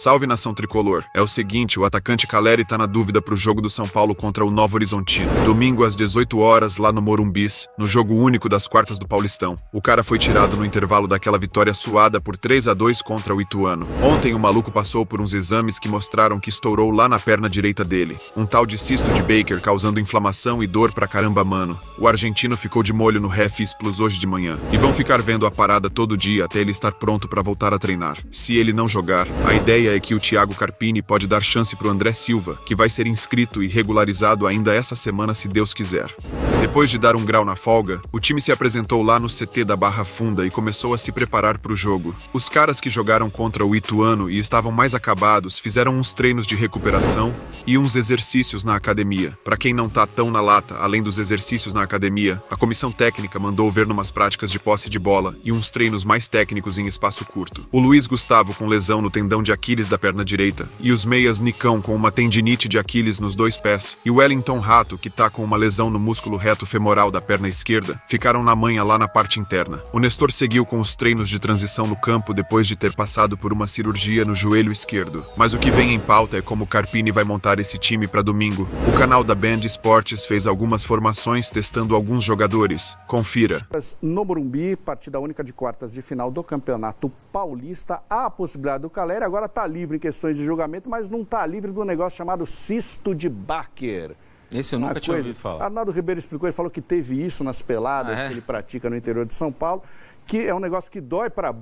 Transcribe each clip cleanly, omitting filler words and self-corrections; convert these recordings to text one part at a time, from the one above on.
Salve, nação tricolor. É o seguinte, o atacante Caleri tá na dúvida pro jogo do São Paulo contra o Novo Horizontino. Domingo às 18 horas, lá no Morumbis, no jogo único das quartas do Paulistão. O cara foi tirado no intervalo daquela vitória suada por 3-2 contra o Ituano. Ontem o maluco passou por uns exames que mostraram que estourou lá na perna direita dele. Um tal de cisto de Baker causando inflamação e dor pra caramba, mano. O argentino ficou de molho no ref Plus hoje de manhã. E vão ficar vendo a parada todo dia até ele estar pronto pra voltar a treinar. Se ele não jogar, a ideia é que o Thiago Carpini pode dar chance pro André Silva, que vai ser inscrito e regularizado ainda essa semana se Deus quiser. Depois de dar um grau na folga, o time se apresentou lá no CT da Barra Funda e começou a se preparar pro jogo. Os caras que jogaram contra o Ituano e estavam mais acabados fizeram uns treinos de recuperação e uns exercícios na academia. Pra quem não tá tão na lata, além dos exercícios na academia, a comissão técnica mandou ver numas práticas de posse de bola e uns treinos mais técnicos em espaço curto. O Luiz Gustavo com lesão no tendão de Aquiles da perna direita, e os meias Nicão com uma tendinite de Aquiles nos 2 pés, e o Wellington Rato, que tá com uma lesão no músculo reto femoral da perna esquerda, ficaram na manha lá na parte interna. O Nestor seguiu com os treinos de transição no campo depois de ter passado por uma cirurgia no joelho esquerdo. Mas o que vem em pauta é como o Carpini vai montar esse time para domingo. O canal da Band Esportes fez algumas formações testando alguns jogadores. Confira. No Morumbi, partida única de quartas de final do Campeonato Paulista, há a possibilidade do Caleri, agora está livre em questões de julgamento, mas não está livre do negócio chamado cisto de Baker. Esse eu nunca tinha ouvido falar. Arnaldo Ribeiro explicou, ele falou que teve isso nas peladas que ele pratica no interior de São Paulo, que é um negócio que dói para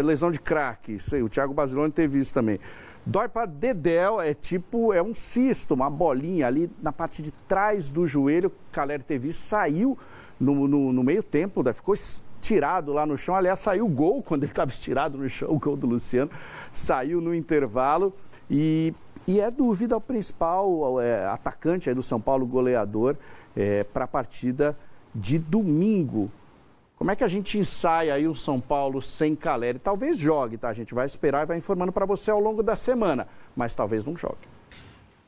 lesão de craque. O Thiago Basiloni teve isso também. Dói para dedéu, é um cisto, uma bolinha ali na parte de trás do joelho. Caleri teve isso, saiu no meio tempo, ficou tirado lá no chão. Aliás, saiu o gol quando ele estava estirado no chão, o gol do Luciano. Saiu no intervalo e é dúvida o principal atacante aí do São Paulo, goleador, para a partida de domingo. Como é que a gente ensaia aí o São Paulo sem Caleri? Talvez jogue, tá? A gente vai esperar e vai informando para você ao longo da semana, mas talvez não jogue.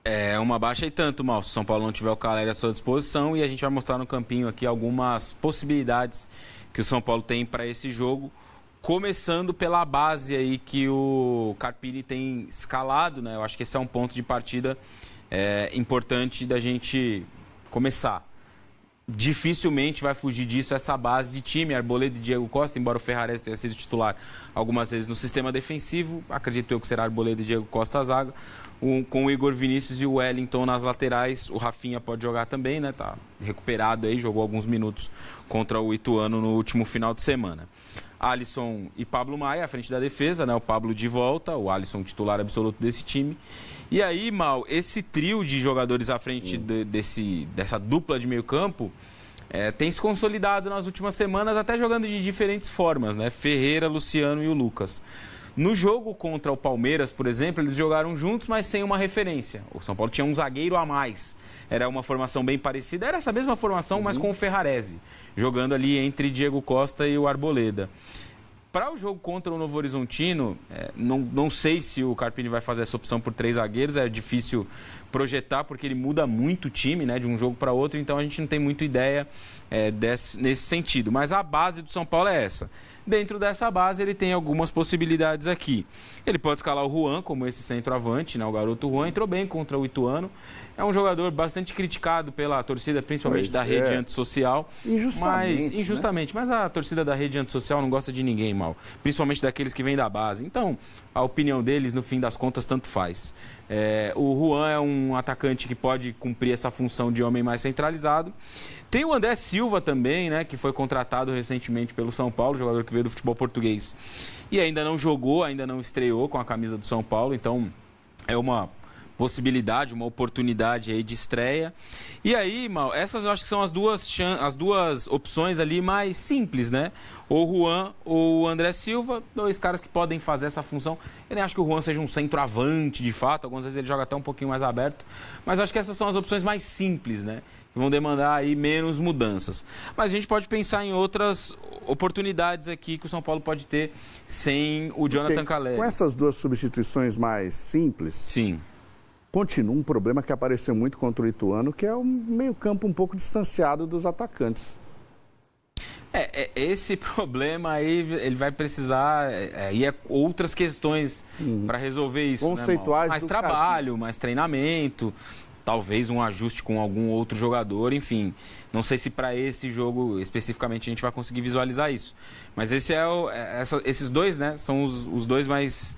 É uma baixa e tanto, Mal, se o São Paulo não tiver o Caleri à sua disposição, e a gente vai mostrar no campinho aqui algumas possibilidades que o São Paulo tem para esse jogo, começando pela base aí que o Carpini tem escalado, né? Eu acho que esse é um ponto de partida importante da gente começar. Dificilmente vai fugir disso essa base de time, Arboleda e Diego Costa, embora o Ferrarese tenha sido titular algumas vezes no sistema defensivo, acredito eu que será Arboleda e Diego Costa a zaga, com o Igor Vinícius e o Wellington nas laterais. O Rafinha pode jogar também, né? Tá recuperado aí, jogou alguns minutos contra o Ituano no último final de semana. Alisson e Pablo Maia à frente da defesa, né? O Pablo de volta, o Alisson titular absoluto desse time. E aí, Mal, esse trio de jogadores à frente dessa dupla de meio campo tem se consolidado nas últimas semanas, até jogando de diferentes formas, né? Ferreira, Luciano e o Lucas. No jogo contra o Palmeiras, por exemplo, eles jogaram juntos, mas sem uma referência. O São Paulo tinha um zagueiro a mais. Era uma formação bem parecida, era essa mesma formação, mas com o Ferrarese, jogando ali entre Diego Costa e o Arboleda. Para o jogo contra o Novo Horizontino, não sei se o Carpini vai fazer essa opção por 3 zagueiros, é difícil projetar porque ele muda muito o time, né, de um jogo para outro, então a gente não tem muita ideia nesse sentido. Mas a base do São Paulo é essa. Dentro dessa base ele tem algumas possibilidades aqui. Ele pode escalar o Juan como esse centroavante, né, o garoto Juan entrou bem contra o Ituano. É um jogador bastante criticado pela torcida, principalmente da rede antissocial. Injustamente. Mas a torcida da rede antissocial não gosta de ninguém, Mal. Principalmente daqueles que vêm da base. Então, a opinião deles, no fim das contas, tanto faz. O Juan é um atacante que pode cumprir essa função de homem mais centralizado. Tem o André Silva também, né, que foi contratado recentemente pelo São Paulo, jogador que veio do futebol português. E ainda não jogou, ainda não estreou com a camisa do São Paulo. Então, é uma possibilidade, uma oportunidade aí de estreia. E aí, Mal, essas eu acho que são as duas opções ali mais simples, né? Ou o Juan ou o André Silva, 2 caras que podem fazer essa função. Eu nem acho que o Juan seja um centroavante, de fato, algumas vezes ele joga até um pouquinho mais aberto, mas acho que essas são as opções mais simples, né? Que vão demandar aí menos mudanças. Mas a gente pode pensar em outras oportunidades aqui que o São Paulo pode ter sem o Jonathan Caleri. Com essas 2 substituições mais simples... Sim. Continua um problema que apareceu muito contra o Ituano, que é o meio-campo um pouco distanciado dos atacantes. Esse problema aí, ele vai precisar outras questões para resolver isso, conceituais, né, mais trabalho, mais treinamento, talvez um ajuste com algum outro jogador, enfim. Não sei se para esse jogo especificamente a gente vai conseguir visualizar isso. Mas esses dois, né, são os dois mais...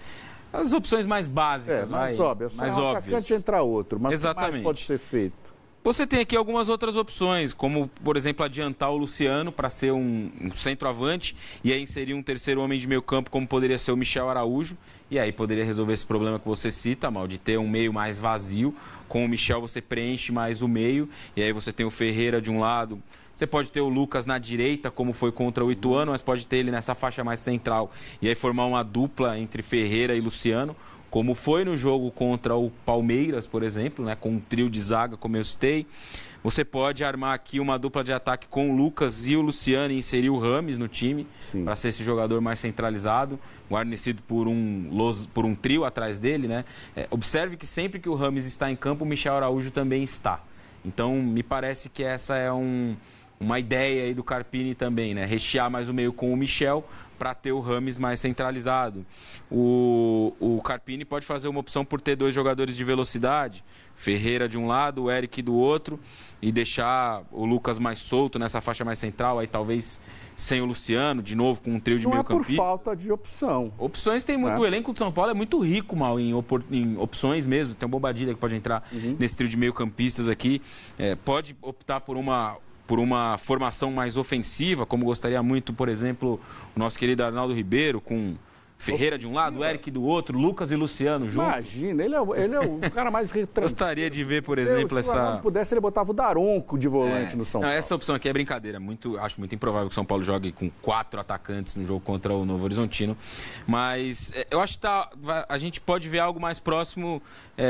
as opções mais básicas, mais óbvias. Mais óbvias. Entrar outro, mas exatamente. O que mais pode ser feito? Você tem aqui algumas outras opções, como, por exemplo, adiantar o Luciano para ser um centroavante e aí inserir um terceiro homem de meio campo, como poderia ser o Michel Araújo. E aí poderia resolver esse problema que você cita, Mal, de ter um meio mais vazio. Com o Michel você preenche mais o meio e aí você tem o Ferreira de um lado. Você pode ter o Lucas na direita, como foi contra o Ituano, mas pode ter ele nessa faixa mais central. E aí formar uma dupla entre Ferreira e Luciano, como foi no jogo contra o Palmeiras, por exemplo, né, com um trio de zaga, como eu citei. Você pode armar aqui uma dupla de ataque com o Lucas e o Luciano e inserir o Rames no time, para ser esse jogador mais centralizado, guarnecido por um trio atrás dele, né? Observe que sempre que o Rames está em campo, o Michel Araújo também está. Então, me parece que essa é uma ideia aí do Carpini também, né? Rechear mais o meio com o Michel para ter o Rames mais centralizado. O Carpini pode fazer uma opção por ter dois jogadores de velocidade, Ferreira de um lado, o Eric do outro, e deixar o Lucas mais solto nessa faixa mais central, aí talvez sem o Luciano, de novo com um trio de meio-campistas. Não é por falta de opção. Opções tem muito. O elenco do São Paulo é muito rico, Mal, em opções mesmo. Tem um Bobadilha que pode entrar nesse trio de meio-campistas aqui. Pode optar por uma formação mais ofensiva, como gostaria muito, por exemplo, o nosso querido Arnaldo Ribeiro, com Ferreira de um lado, o Eric do outro, Lucas e Luciano juntos. Imagina, ele é o cara mais retranquilo. Gostaria de ver, por exemplo, Se o Arnaldo pudesse, ele botava o Daronco de volante no São Paulo. Essa opção aqui é brincadeira. Acho muito improvável que o São Paulo jogue com 4 atacantes no jogo contra o Novo Horizontino. Mas eu acho que a gente pode ver algo mais próximo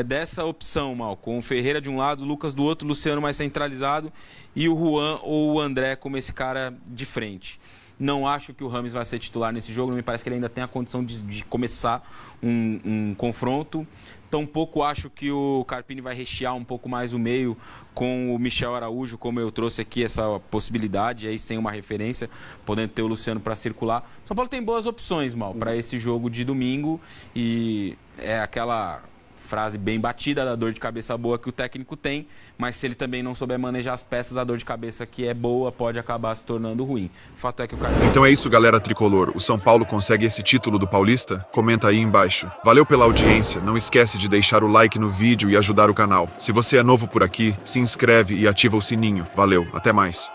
dessa opção, Mal. Com o Ferreira de um lado, o Lucas do outro, o Luciano mais centralizado e o Juan ou o André como esse cara de frente. Não acho que o Rames vai ser titular nesse jogo, não me parece que ele ainda tem a condição de começar um confronto. Tampouco acho que o Carpini vai rechear um pouco mais o meio com o Michel Araújo, como eu trouxe aqui essa possibilidade, aí sem uma referência, podendo ter o Luciano para circular. São Paulo tem boas opções, Mal, para esse jogo de domingo, e é aquela frase bem batida da dor de cabeça boa que o técnico tem, mas se ele também não souber manejar as peças, a dor de cabeça que é boa pode acabar se tornando ruim. O fato é que o cara... Então é isso, galera tricolor. O São Paulo consegue esse título do Paulista? Comenta aí embaixo. Valeu pela audiência. Não esquece de deixar o like no vídeo e ajudar o canal. Se você é novo por aqui, se inscreve e ativa o sininho. Valeu, até mais.